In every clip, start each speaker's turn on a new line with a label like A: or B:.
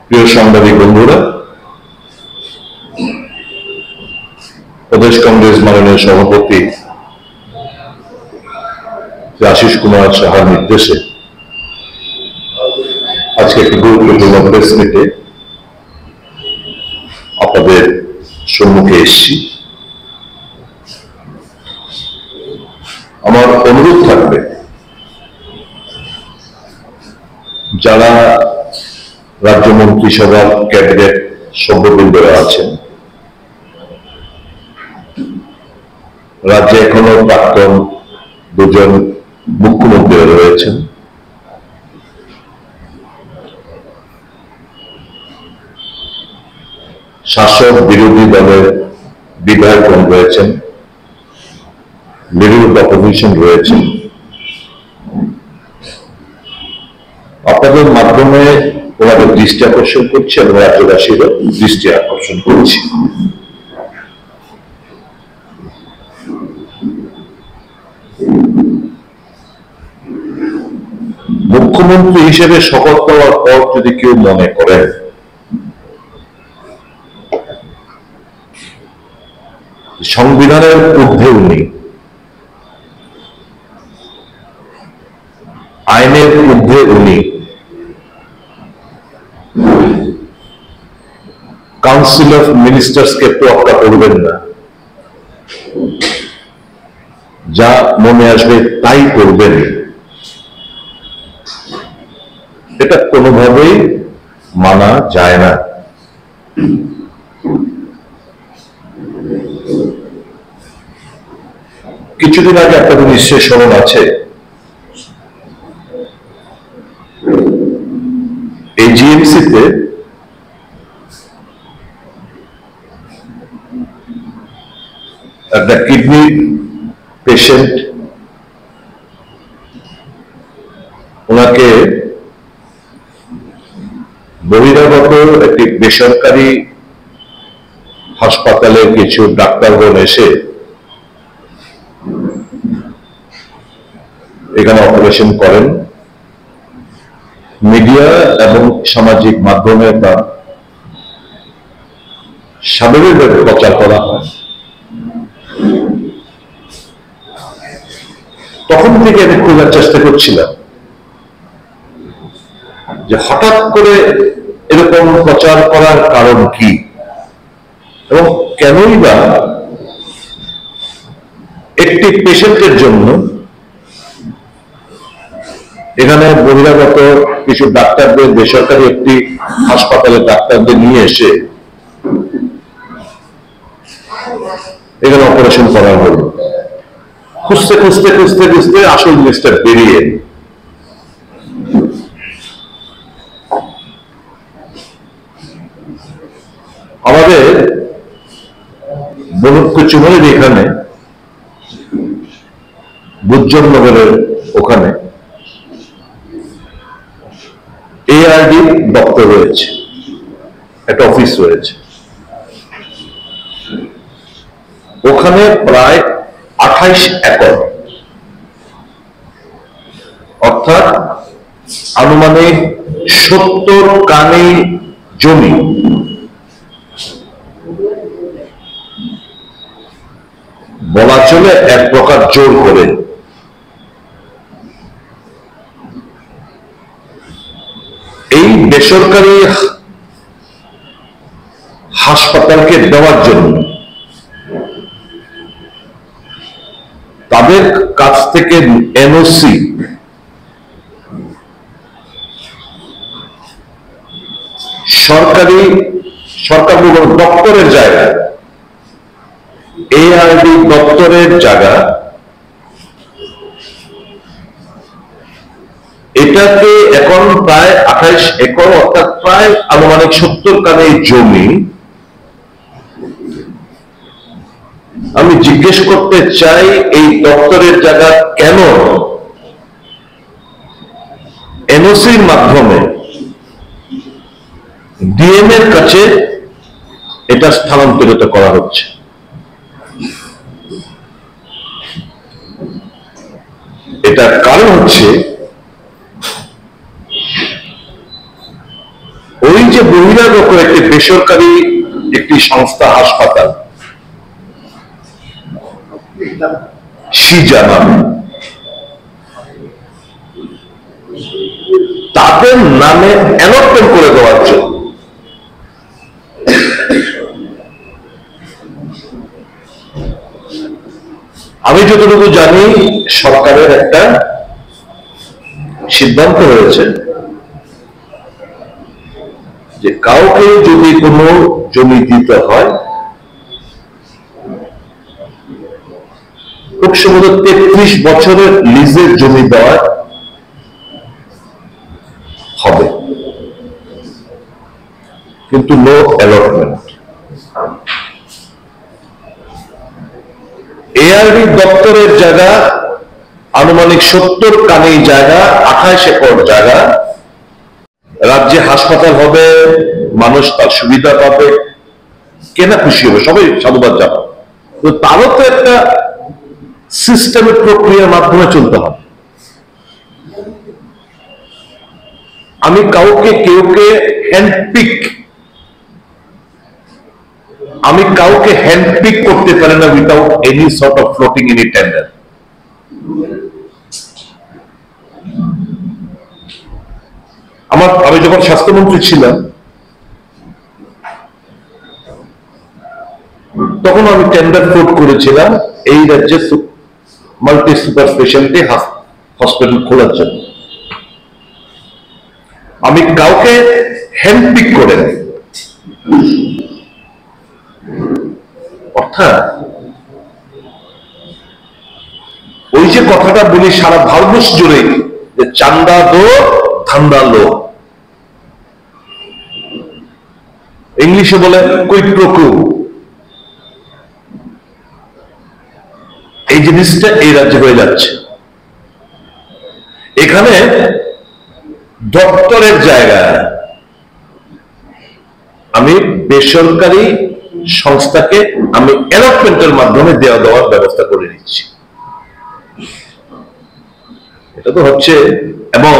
A: প্রিয় সাংবাদিক বন্ধুরা, প্রদেশ কংগ্রেস মাননীয় সভাপতি আশিস কুমার সাহার নির্দেশে আজকে একটি গুরুত্বপূর্ণ প্রেস মিটে আপনাদের সম্মুখে এসেছি। আমার অনুরোধ থাকবে, যারা রাজ্য মন্ত্রিসভার ক্যাবিনেট সভ্যবৃন্দরা আছেন, রাজ্যে এখনো প্রাক্তন দুজন মুখ্যমন্ত্রীরা রয়েছেন, শাসক বিরোধী দলের বিধায়কগণ রয়েছেন, লিডার অফ অপোজিশন রয়েছেন। আপনাদের মাধ্যমে ওনাদের দৃষ্টি আকর্ষণ করছি এবং রাজ্যবাসীরও দৃষ্টি আকর্ষণ করছি। মুখ্যমন্ত্রী হিসেবে শপথ নেওয়ার পর যদি কেউ মনে করেন সংবিধানের ঊর্ধ্বে উনি, আইনের ঊর্ধ্বে উনি, কাউন্সিল অফ মিনিস্টার্সকে তোয়াক্কা করবেন না, যা মনে আসবে তাই করবেন, এটা কোনোভাবেই মানা যায় না। কিছুদিন আগে আপনাদের নিশ্চয় স্মরণ আছে, এই জিএমসিতে একটা কিডনি পেশেন্ট, ওনাকে বহিরাগত একটি বেসরকারি হাসপাতালে কিছু ডাক্তারগণ এসে এখানে অপারেশন করেন। মিডিয়া এবং সামাজিক মাধ্যমে তা স্বাভাবিকভাবে প্রচার করা হয়। তখন থেকে আমি খোঁজার চেষ্টা করছিলাম যে হঠাৎ করে এরকম প্রচার করার কারণ কি এবং কেনই বা একটি পেশেন্টের জন্য এখানে বহিরাগত কিছু ডাক্তারদের, বেসরকারি একটি হাসপাতালের ডাক্তারদের নিয়ে এসে এখানে অপারেশন করা হলো। খুঁজতে খুঁজতে খুঁজতে খুঁজতে আসল জিনিসটা বেরিয়ে আমাদের বনুকুচুমনির এখানে বুজ্জননগরের ওখানে এআরডি দপ্তর রয়েছে, একটা অফিস রয়েছে। ওখানে প্রায় 28 একর, অর্থাৎ আনুমানিক 70 কানি জমি বলা চলে এক প্রকার জোর করে এই বেসরকারি হাসপাতালকে দেওয়ার জন্য তাদের কাছ থেকে এনওসি সরকার দপ্তরের জায়গা, এআরডি দপ্তরের জায়গা, এটাকে এখন প্রায় 28 একর, অর্থাৎ প্রায় আনুমানিক 70 কানি জমি। আমি জিজ্ঞেস করতে চাই, এই দপ্তরের জায়গা কেন এনওসির মাধ্যমে ডিএম এর কাছে এটা স্থানান্তরিত করা হচ্ছে? এটার কারণ হচ্ছে ওই যে বহিরাগত একটি বেসরকারি একটি সংস্থা হাসপাতাল সিজা নামে, তাদের নামে অ্যালটমেন্ট করে দেওয়ার জন্য আমি যতটুকু জানি সরকারের একটা সিদ্ধান্ত হয়েছে যে কাউকে যদি কোনো জমি দিতে হয় খুব সম্ভবত 33 বছরের লিজের জমি দেওয়া হবে, কিন্তু নো অ্যালটমেন্ট। এআরডি দপ্তরের জায়গা আনুমানিক 70 কানি জায়গা, 28 একর জায়গা, রাজ্যে হাসপাতাল হবে, মানুষ তার সুবিধা পাবে, কেনা খুশি হবে, সবাই সাধুবাদ জানাবে। তো তারও তো একটা সিস্টেমের প্রক্রিয়ার মাধ্যমে চলতে হবে। আমি কাউকে হ্যান্ডপিক করতে পারি না without any sort of floating any tender. আমি যখন স্বাস্থ্যমন্ত্রী ছিলাম তখন আমি টেন্ডার ফ্লোট করেছিলাম এই রাজ্যে মাল্টি সুপার স্পেশালিটি হসপিটাল খোলার জন্য। আমি কাউকে হ্যান্ডপিক করে নাই, অর্থাৎ ওই যে কথাটা বলি সারা ভারতবর্ষ জুড়ে যে চান্দা দো ধান্দা লো, ইংলিশে বলে কুইড প্রো কো, এই জিনিসটা এই রাজ্যে হয়ে যাচ্ছে। এখানে দপ্তরের জায়গায় আমি বেসরকারি সংস্থাকে আমি অ্যালটমেন্টের মাধ্যমে দেওয়ার ব্যবস্থা করে নিচ্ছি, এটা তো হচ্ছে। এবং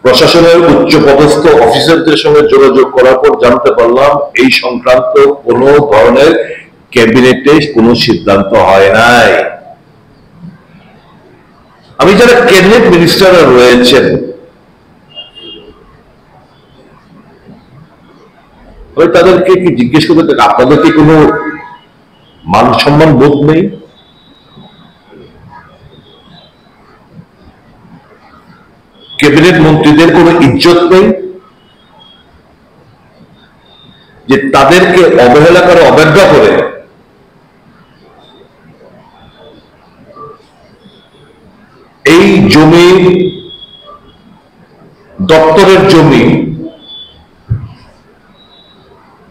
A: প্রশাসনের উচ্চ পদস্থ অফিসারদের সঙ্গে যোগাযোগ করার পর জানতে পারলাম এই সংক্রান্ত কোন ধরনের ক্যাবিনেটে কোনো সিদ্ধান্ত হয় নাই। আমি যারা ক্যাবিনেট মিনিস্টাররা রয়েছেন তাদেরকে কি জিজ্ঞেস করতে, আপনাদের কি কোনো মান সম্মান বোধ নেই? ক্যাবিনেট মন্ত্রীদের কোনো ইজ্জত নেই যে তাদেরকে অবহেলা করে, অবজ্ঞা করে এই জমি, দপ্তরের জমি,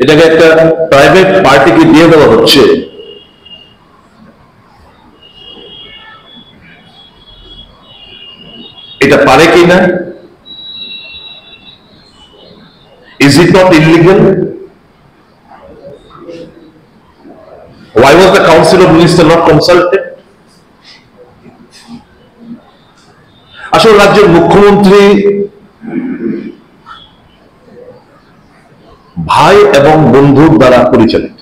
A: এটাকে একটা প্রাইভেট পার্টিকে দিয়ে দেওয়া হচ্ছে। এটা পারে কিনা? Is it not illegal? Why was the Council of Ministers not consulted? আসলে রাজ্যের মুখ্যমন্ত্রী ভাই এবং বন্ধুর দ্বারা পরিচালিত,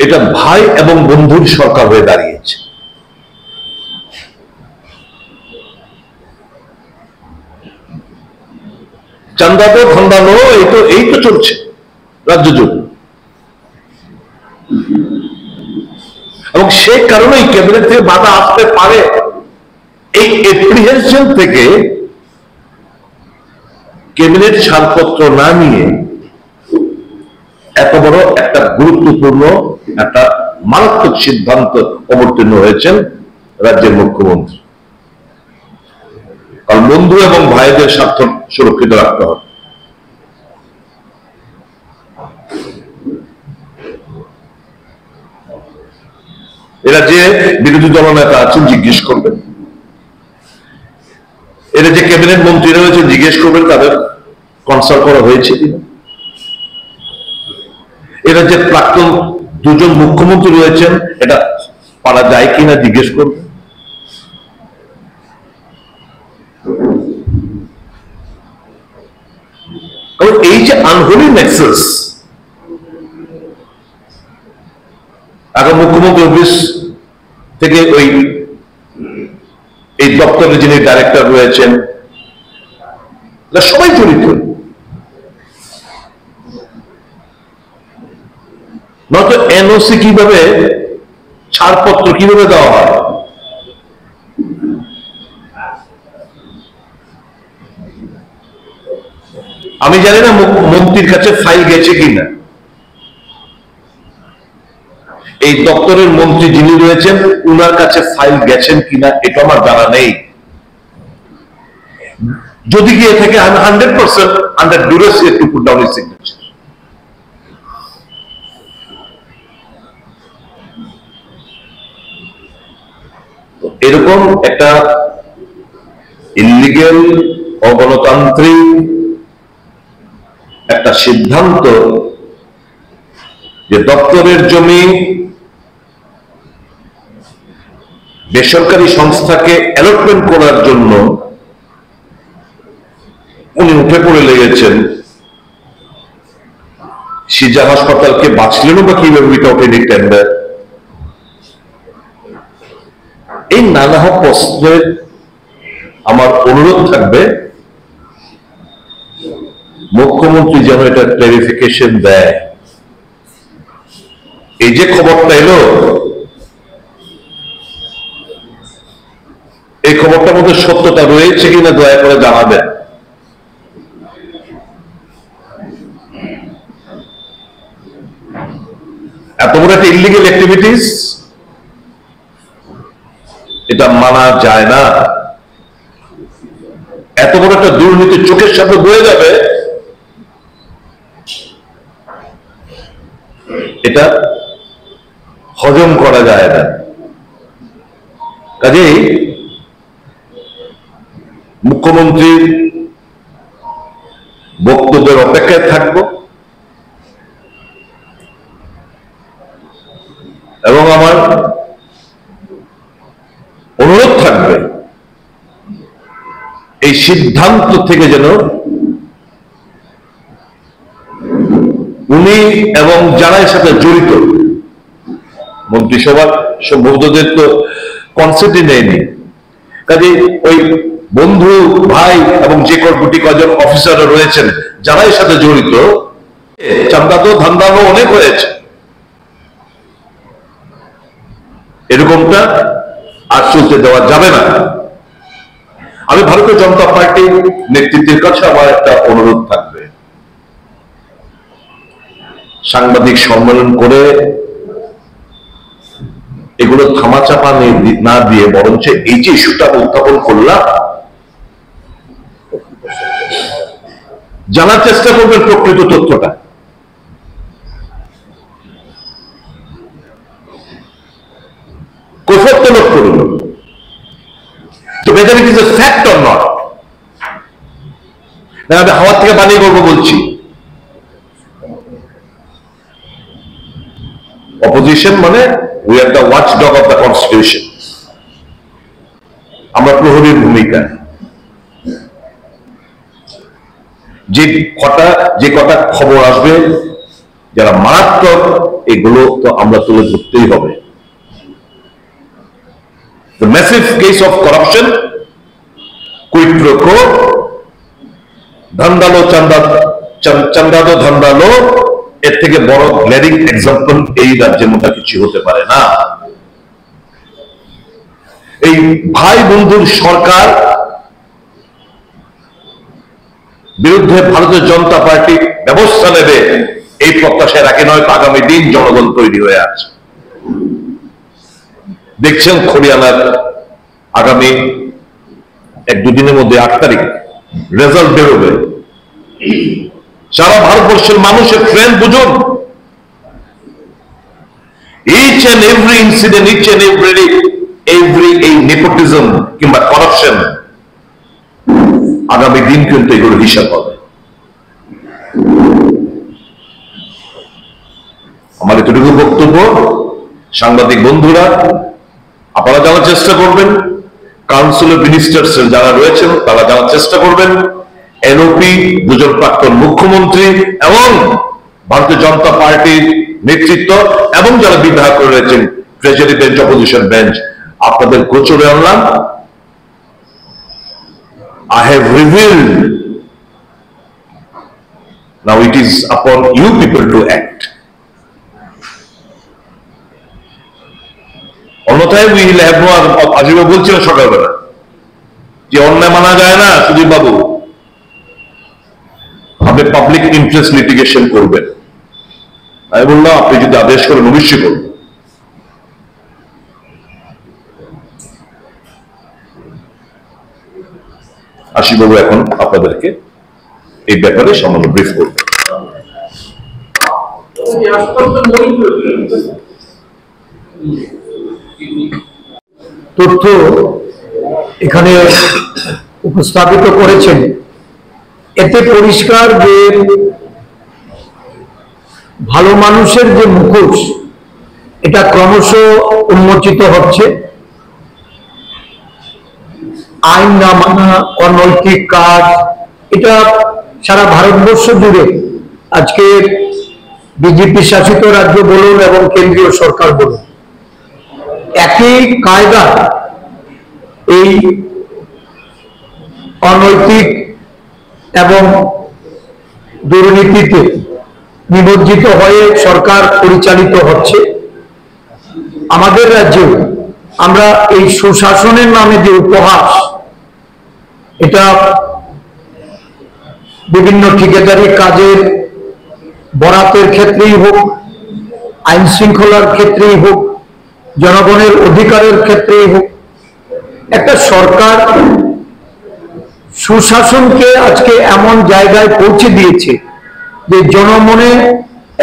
A: এটা ভাই এবং বন্ধুর সরকার হয়ে দাঁড়িয়েছে। চান্দাতো ধান্দানো এই তো চলছে রাজ্য জুড়ে। এবং সেই কারণেই ক্যাবিনেট থেকে বাধা আসতে পারে, এই এপ্রিহেনশন থেকে ক্যাবিনেট ছাড়পত্র না নিয়ে এত বড় একটা গুরুত্বপূর্ণ একটা মারাত্মক সিদ্ধান্ত অবতীর্ণ হয়েছেন রাজ্যের মুখ্যমন্ত্রী। কারণ বন্ধু এবং ভাইদের স্বার্থ সুরক্ষিত রাখতে হবে। এরা যে বিরোধী দলনেতা আছেন জিজ্ঞেস করবেন, এরা যে ক্যাবিনেট মন্ত্রী রয়েছে জিজ্ঞেস করবেন তাদের কনসাল্ট করা হয়েছে কিনা। এরা যে প্রাক্তন দুজন মুখ্যমন্ত্রী রয়েছেন এটা পারা যায় কিনা জিজ্ঞেস করবেন। যে আনহোলি নেক্সাস, এখন মুখ্যমন্ত্রী অফিস থেকে এই দপ্তরের যিনি ডাইরেক্টর রয়েছেন সবাই জড়িত। নয়তো এনওসি কিভাবে, ছাড়পত্র কিভাবে দেওয়া হয়? আমি জানি না মন্ত্রীর কাছে ফাইল গেছে কিনা, এই দপ্তরের মন্ত্রী যিনি রয়েছেন উনার কাছে ফাইল গেছেন কিনা এটা আমার জানা নেই। যদি গিয়ে থাকে, আমি 100% under duress to put down his signature. এরকম একটা ইলিগ্যাল, অগণতান্ত্রিক একটা সিদ্ধান্ত যে দপ্তরের জমি বেসরকারি সংস্থাকে অ্যালটমেন্ট করার জন্য উনি উঠে পড়ে লেগেছেন, সিজা হাসপাতালকে বাঁচলেনও বা কিভাবে উইথাউট এনি টেন্ডার। এই নানা প্রশ্নের আমার অনুরোধ থাকবে মুখ্যমন্ত্রী যেন এটা ক্লারিফিকেশন দেয়। এই যে খবরটা এলো, এই খবরটার মধ্যে সত্যতা রয়েছে কিনা দয়া করে জানাবেন। এত বড় একটা ইলিগ্যাল অ্যাক্টিভিটিস, এটা মানা যায় না। এত বড় একটা দুর্নীতি চোখের সামনে বয়ে যাবে, এটা হজম করা যায় না। কাজেই মুখ্যমন্ত্রীর বক্তব্যের অপেক্ষায় থাকবো এবং আমার অনুরোধ থাকবে এই সিদ্ধান্ত থেকে যেন উনি এবং যারা এর সাথে জড়িত, মন্ত্রিসভার সম্ভবতদের তো কনসেপ্টই নেয়নি, কাজে ওই বন্ধু ভাই এবং যে গুটি কজন অফিসাররা রয়েছেন যারা এর সাথে জড়িত, চাঁদাতো ধান্দানো অনেক হয়েছে, এরকমটা আর চলতে দেওয়া যাবে না। আমি ভারতীয় জনতা পার্টির নেতৃত্বের কাছে আমার একটা অনুরোধ থাকবে, সাংবাদিক সম্মেলন করে এগুলো থামাচাপা না দিয়ে বরঞ্চ এই যে ইস্যুটা উত্থাপন করলাম, জানার চেষ্টা করবেন প্রকৃত তথ্যটা। কৈফিয়ত তলব করুন তো whether it is a fact or not। না আমি হাওয়া থেকে বানিয়ে বলবো বলছি, অপোজিশন মানে we are the watch dog of the constitution, আমরা প্রহরীর ভূমিকা। যে কটা খবর আসবে যারা মারাত্মক, এগুলো তো আমরা তুলে ধরতেই হবে। The massive case of corruption, quid pro quo, ধান্দালো চান্দালো ধান্দালো, এর থেকে বড় গ্লেরিং এক্সাম্পল এই রাজ্যের মধ্যে কিছু হতে পারে না। এই ভাই বন্ধুর সরকার বিরুদ্ধে ভারতীয় জনতা পার্টি ব্যবস্থা নেবে এই প্রত্যাশায় রাখে, নয় আগামী দিন জনগণ তৈরি হয়ে আছে। দেখছেন হরিয়ানার আগামী 1-2 দিনের মধ্যে 8 তারিখ রেজাল্ট বেরোবে। সারা ভারতবর্ষের মানুষের ট্রেন বুঝুন, each and every incident, each and every এই নেপোটিজম কিংবা করাপশন, আগামী দিন কিন্তু এগুলো হিসাব হবে। আমার এতটুকু বক্তব্য, সাংবাদিক বন্ধুরা আপনারা জানার চেষ্টা করবেন, কাউন্সিল অফ মিনিস্টার্স যারা রয়েছেন তারা জানার চেষ্টা করবেন এনওপি, দুজন প্রাক্তন মুখ্যমন্ত্রী এবং ভারতীয় জনতা পার্টির নেতৃত্ব এবং যারা বিধায়ক রয়েছেন, ট্রেজারি বেঞ্চ, অপোজিশন বেঞ্চ, আপনাদের গোচরে আনলাম। I have revealed. Now it is upon you people to act. অন্যথায় we will have no other. আজিবা বলছিলেন সকালবেলা যে অন্যায় মানা যায় না সুদীপ বাবু, আপনি পাবলিক ইন্টারেস্ট লিটিগেশন করবেন। আমি বললাম আপনি যদি আদেশ করেন অবশ্যই করবেন। আশিবাবু এখন আপনাদেরকে এই ব্যাপারে সামান্য ব্রিফ করবেন।
B: তথ্য এখানে উপস্থাপিত করেছেন, এতে পরিষ্কার যে ভালো মানুষের যে মুখোশ এটা ক্রমশ উন্মোচিত হচ্ছে। আইন না মানা, অনৈতিক কাজ, এটা সারা ভারতবর্ষ জুড়ে আজকে বিজেপি শাসিত রাজ্য বলুন এবং কেন্দ্রীয় সরকার বলুন, একই কায়দা এই অনৈতিক এবং দুর্নীতিতে নিমজ্জিত হয়ে সরকার পরিচালিত হচ্ছে। আমাদের রাজ্যে আমরা এই সুশাসনের নামে যে উপহাস, এটা বিভিন্ন ঠিকাদারি কাজের বরাতের ক্ষেত্রেই হোক, আইন শৃঙ্খলার ক্ষেত্রেই হোক, জনগণের অধিকারের ক্ষেত্রেই হোক, একটা সরকার সুশাসনকে আজকে এমন জায়গায় পৌঁছে দিয়েছে যে জনমনে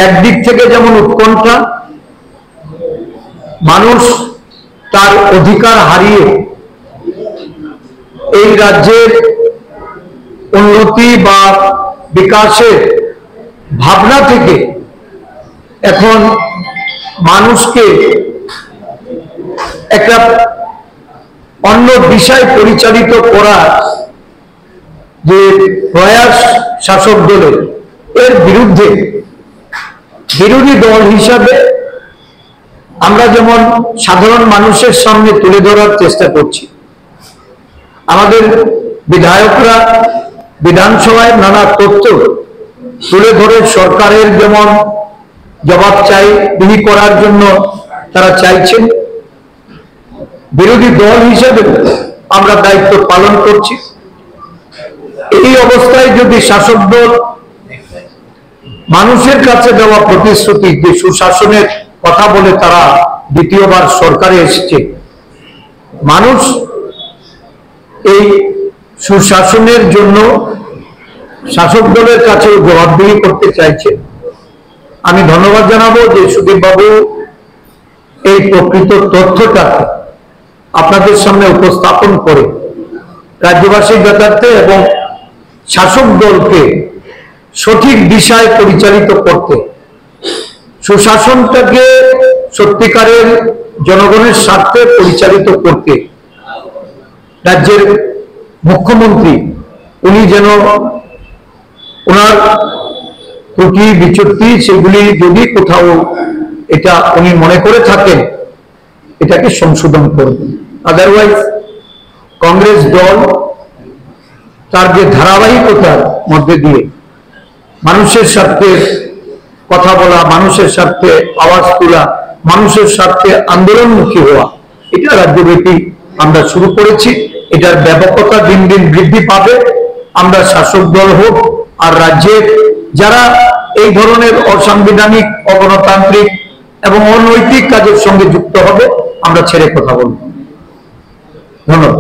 B: একদিক থেকে যেমন উৎকণ্ঠা, মানুষ তার অধিকার হারিয়ে এই রাজ্যের উন্নতি বা বিকাশের ভাবনা থেকে এখন মানুষকে একটা অন্য দিশায় পরিচালিত করার যে প্রয়াস শাসক দলের, এর বিরুদ্ধে বিরোধী দল হিসাবে আমরা যেমন সাধারণ মানুষের সামনে তুলে ধরার চেষ্টা করছি, আমাদের বিধায়করা বিধানসভায় নানা তথ্য তুলে ধরে সরকারের যেমন জবাবদিহি করার জন্য তারা চাইছেন, বিরোধী দল হিসেবে আমরা দায়িত্ব পালন করছি। এই অবস্থায় যদি শাসক দল মানুষের কাছে দেওয়া প্রতিশ্রুতি যে সুশাসনের কথা বলে তারা দ্বিতীয়বার সরকারে এসেছে, মানুষ এই সুশাসনের জন্য শাসক দলের কাছে জবাবদিহি করতে চাইছে। আমি ধন্যবাদ জানাবো যে সুদীপ বাবু এই প্রকৃত তথ্যটা আপনাদের সামনে উপস্থাপন করে রাজ্যবাসীর জ্ঞাতার্থে এবং শাসক দলকে সঠিক দিশায় পরিচালিত করতে, সুশাসনটাকে সত্যিকারের জনগণের স্বার্থে পরিচালিত করতে রাজ্যের মুখ্যমন্ত্রী উনি যেন ওনার ত্রুটি বিচ্যুতি সেগুলি যদি কোথাও এটা উনি মনে করে থাকেন এটাকে সংশোধন করবেন। আদারওয়াইজ কংগ্রেস দল তার যে ধারাবাহিকতার মধ্যে দিয়ে মানুষের স্বার্থে কথা বলা, মানুষের স্বার্থে আওয়াজ তোলা, মানুষের স্বার্থে আন্দোলনমুখী হওয়া, এটা রাজ্যব্যাপী আমরা শুরু করেছি। এটার ব্যাপকতা দিন দিন বৃদ্ধি পাবে। আমরা শাসক দল হোক আর রাজ্যের যারা এই ধরনের অসাংবিধানিক, অগণতান্ত্রিক এবং অনৈতিক কাজের সঙ্গে যুক্ত হবে, আমরা ছেড়ে কথা বলব। ধন্যবাদ।